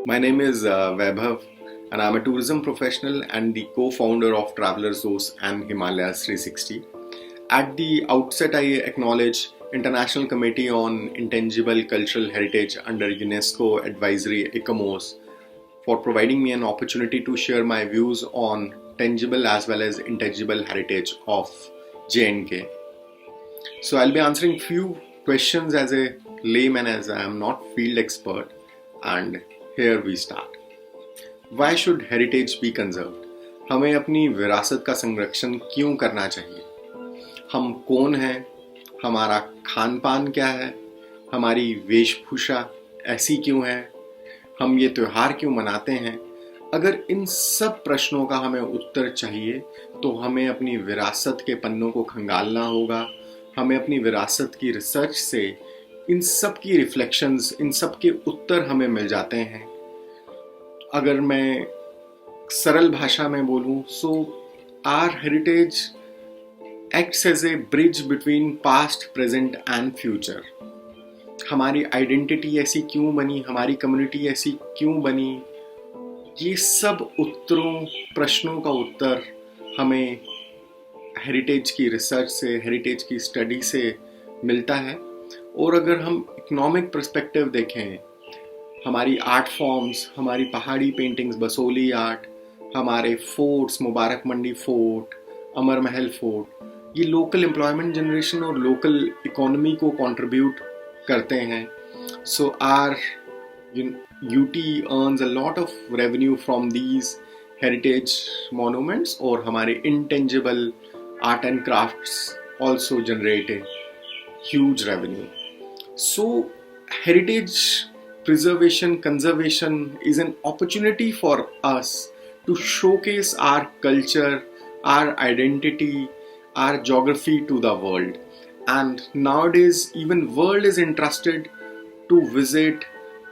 My name is Vaibhav, and I'm a tourism professional and the co-founder of Travelers Dose and Himalayas 360. At the outset, I acknowledge International Committee on Intangible Cultural Heritage under UNESCO Advisory ICOMOS for providing me an opportunity to share my views on tangible as well as intangible heritage of J&K. So I'll be answering few questions as a layman as I am not field expert, and here we start. Why should heritage be conserved? हमें अपनी विरासत का संरक्षण क्यों करना चाहिए? हम कौन हैं? हमारा खान पान क्या है? हमारी वेशभूषा ऐसी क्यों है? हम ये त्योहार क्यों मनाते हैं? अगर इन सब प्रश्नों का हमें उत्तर चाहिए तो हमें अपनी विरासत के पन्नों को खंगालना होगा. हमें अपनी विरासत की रिसर्च से इन सब की रिफ्लेक्शंस, इन सब के उत्तर हमें मिल जाते हैं. अगर मैं सरल भाषा में बोलूं, so our heritage acts as a bridge between past, present and future. हमारी आइडेंटिटी ऐसी क्यों बनी, हमारी कम्युनिटी ऐसी क्यों बनी, ये सब उत्तरों, प्रश्नों का उत्तर हमें हेरिटेज की रिसर्च से, हेरिटेज की स्टडी से मिलता है. और अगर हम इकोनॉमिक पर्सपेक्टिव देखें, हमारी आर्ट फॉर्म्स, हमारी पहाड़ी पेंटिंग्स, बसोली आर्ट, हमारे फोर्ट्स, मुबारक मंडी फोर्ट, अमर महल फोर्ट, ये लोकल एम्प्लॉयमेंट जनरेशन और लोकल इकोनॉमी को कंट्रीब्यूट करते हैं. सो are UT earns a lot of revenue from these heritage monuments, और हमारे intangible art and crafts also generate a huge revenue. So heritage preservation, conservation is an opportunity for us to showcase our culture, our identity, our geography to the world. And nowadays even world is interested to visit,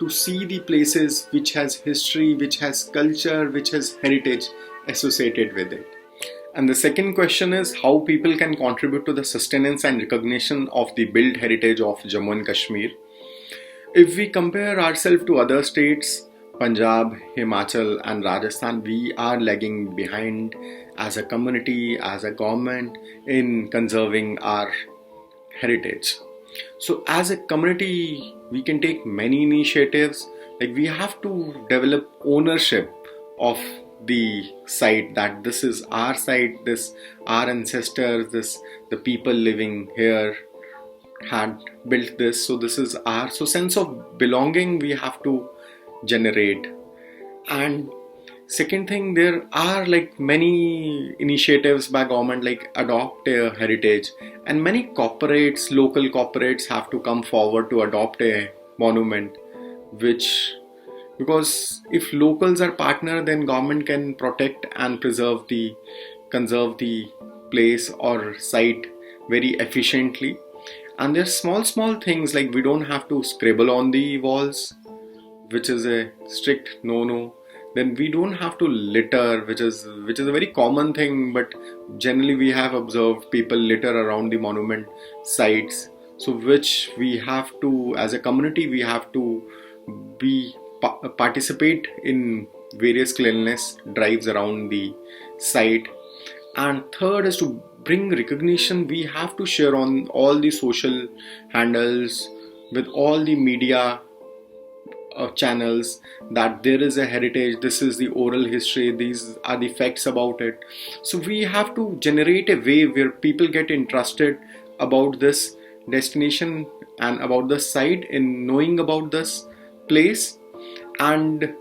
to see the places which has history, which has culture, which has heritage associated with it. And the second question is how people can contribute to the sustenance and recognition of the built heritage of Jammu and Kashmir. If we compare ourselves to other states, Punjab, Himachal and Rajasthan, we are lagging behind as a community, as a government in conserving our heritage. So as a community, we can take many initiatives. Like we have to develop ownership of the site, that this is our site, this our ancestors, this the people living here had built this, so this is our, so sense of belonging we have to generate. And second thing, there are like many initiatives by government like adopt a heritage, and many corporates, local corporates have to come forward to adopt a monument, which, because if locals are partner, then government can protect and conserve the place or site very efficiently. And there's small things like we don't have to scribble on the walls, which is a strict no. Then we don't have to litter, which is a very common thing, but generally we have observed people litter around the monument sites. So which we have to, as a community, we have to participate in various cleanliness drives around the site. And third is to bring recognition. We have to share on all the social handles with all the media channels that there is a heritage, this is the oral history, these are the facts about it. So we have to generate a way where people get interested about this destination and about the site, in knowing about this place. And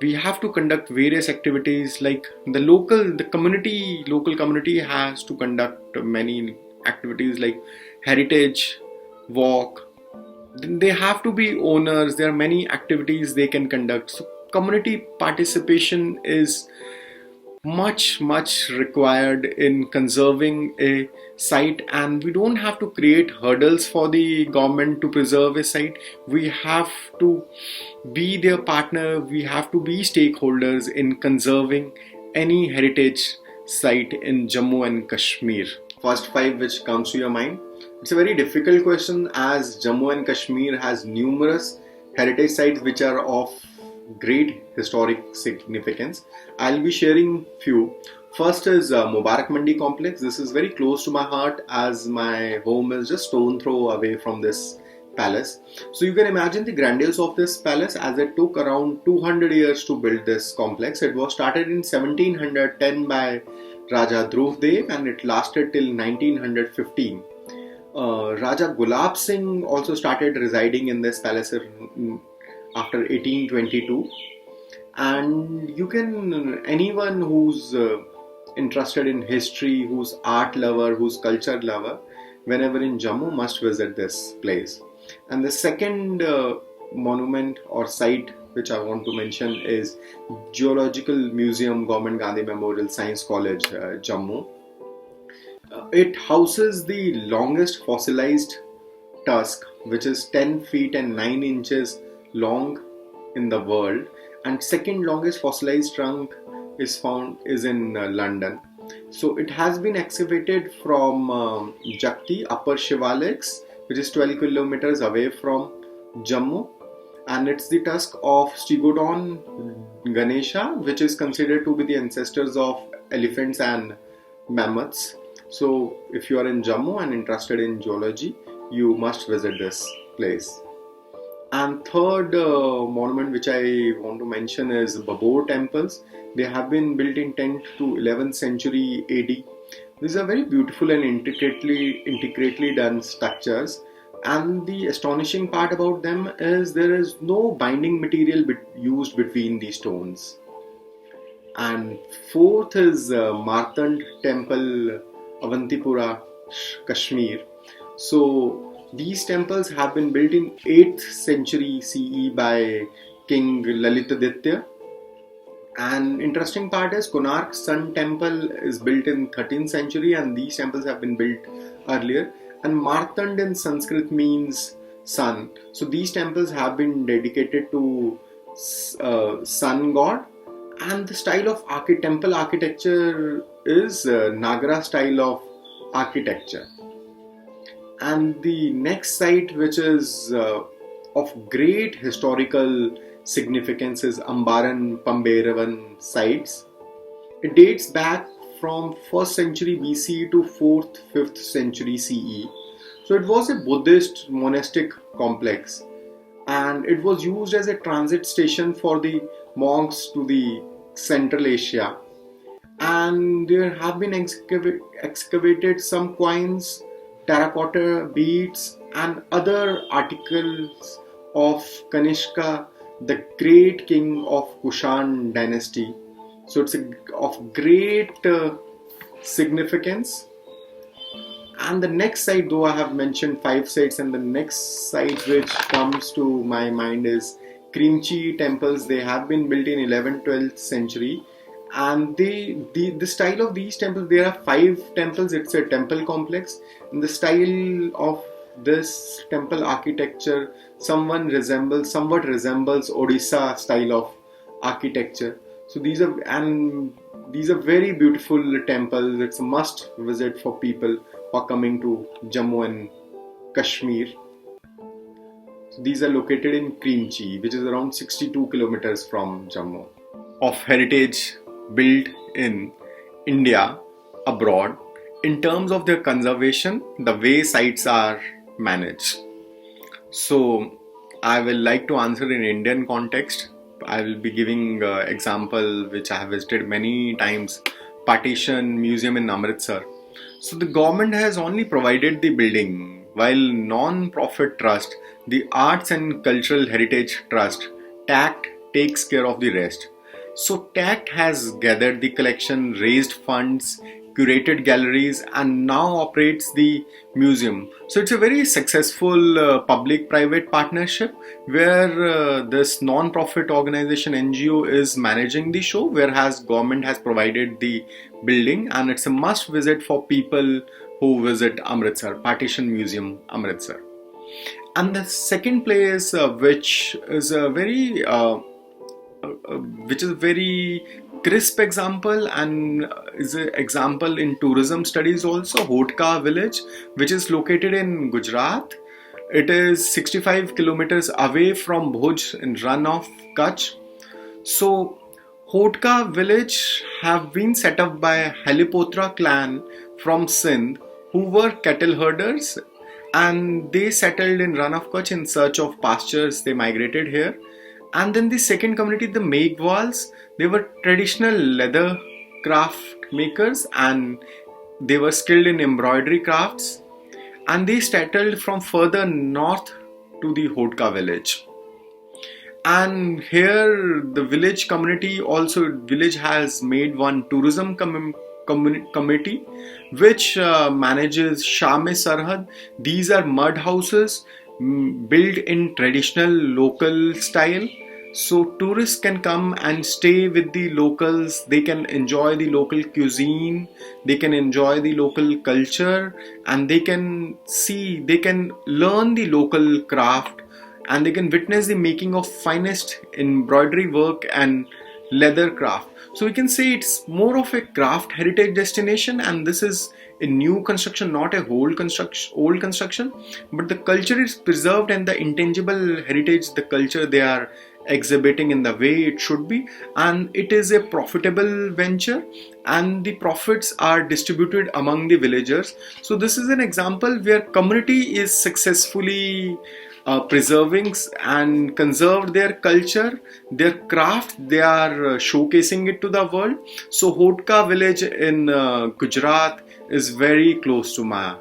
we have to conduct various activities like local community has to conduct many activities like heritage walk. They have to be owners. There are many activities they can conduct. So community participation is much required in conserving a site, and we don't have to create hurdles for the government to preserve a site. We have to be their partner, we have to be stakeholders in conserving any heritage site in Jammu and Kashmir. First five which comes to your mind. It's a very difficult question as Jammu and Kashmir has numerous heritage sites which are of great historic significance. I'll be sharing few. First is Mubarak Mandi complex. This is very close to my heart as my home is just stone throw away from this palace. So you can imagine the grandiose of this palace, as it took around 200 years to build this complex. It was started in 1710 by Raja Dhruv Dev and it lasted till 1915. Raja Gulab Singh also started residing in this palace after 1822, and you can, anyone who's interested in history, who's art lover, who's culture lover, whenever in Jammu must visit this place. And the second monument or site which I want to mention is Geological Museum, Government Gandhi Memorial Science College, Jammu. It houses the longest fossilized tusk, which is 10 feet and 9 inches long in the world, and second longest fossilized trunk is in London. So it has been excavated from Jakti Upper Shivaliks, which is 12 kilometers away from Jammu, and it's the tusk of Stegodon Ganesha, which is considered to be the ancestors of elephants and mammoths. So if you are in Jammu and interested in geology, you must visit this place. And third monument which I want to mention is Babur temples. They have been built in 10th to 11th century AD. These are very beautiful and intricately done structures. And the astonishing part about them is there is no binding material used between these stones. And fourth is Martand temple, Avantipura, Kashmir. So these temples have been built in 8th century CE by King Lalitaditya. And interesting part is Konark Sun Temple is built in 13th century, and these temples have been built earlier. And Martand in Sanskrit means sun. So these temples have been dedicated to sun god. And the style of temple architecture is Nagara style of architecture. And the next site, which is of great historical significance, is Ambaran Pamberavan sites. It dates back from 1st century BC to 4th, 5th century CE. So it was a Buddhist monastic complex, and it was used as a transit station for the monks to the Central Asia. And there have been excavated some coins, terracotta beads and other articles of Kanishka, the great king of Kushan dynasty. So it's of great significance. And the next site, though I have mentioned 5 sites, and the next site which comes to my mind is Krimchi temples. They have been built in 11th, 12th century. And the style of these temples, there are 5 temples. It's a temple complex. And the style of this temple architecture somewhat resembles Odisha style of architecture. So these are very beautiful temples. It's a must visit for people who are coming to Jammu and Kashmir. So these are located in Krimchi, which is around 62 kilometers from Jammu. Of heritage built in India, abroad, in terms of their conservation, the way sites are managed. So I will like to answer in Indian context. I will be giving example which I have visited many times, Partition Museum in Amritsar. So the government has only provided the building, while non-profit trust, the Arts and Cultural Heritage Trust, TACT, takes care of the rest. So TACT has gathered the collection, raised funds, curated galleries, and now operates the museum. So it's a very successful public-private partnership where this non-profit organization NGO is managing the show, whereas government has provided the building, and it's a must visit for people who visit Amritsar, Partition Museum, Amritsar. And the second place which is a very crisp example and is an example in tourism studies also, Hodka village, which is located in Gujarat. It is 65 kilometers away from Bhuj in Rann of Kutch. So Hodka village have been set up by Halipotra clan from Sindh who were cattle herders, and they settled in Rann of Kutch in search of pastures. They migrated here. And then the second community, the Meghwals, they were traditional leather craft makers, and they were skilled in embroidery crafts, and they settled from further north to the Hodka village. And here the village community also village has made one tourism committee which manages Shame Sarhad. These are mud houses built in traditional local style, so tourists can come and stay with the locals. They can enjoy the local cuisine, they can enjoy the local culture, and they can learn the local craft, and they can witness the making of finest embroidery work and leather craft. So we can say it's more of a craft heritage destination, and this is a new construction, not a old construction, but the culture is preserved and the intangible heritage, the culture they are exhibiting in the way it should be, and it is a profitable venture, and the profits are distributed among the villagers. So this is an example where community is successfully preserving and conserved their culture, their craft. They are showcasing it to the world. So Hodka village in Gujarat is very close to Maya.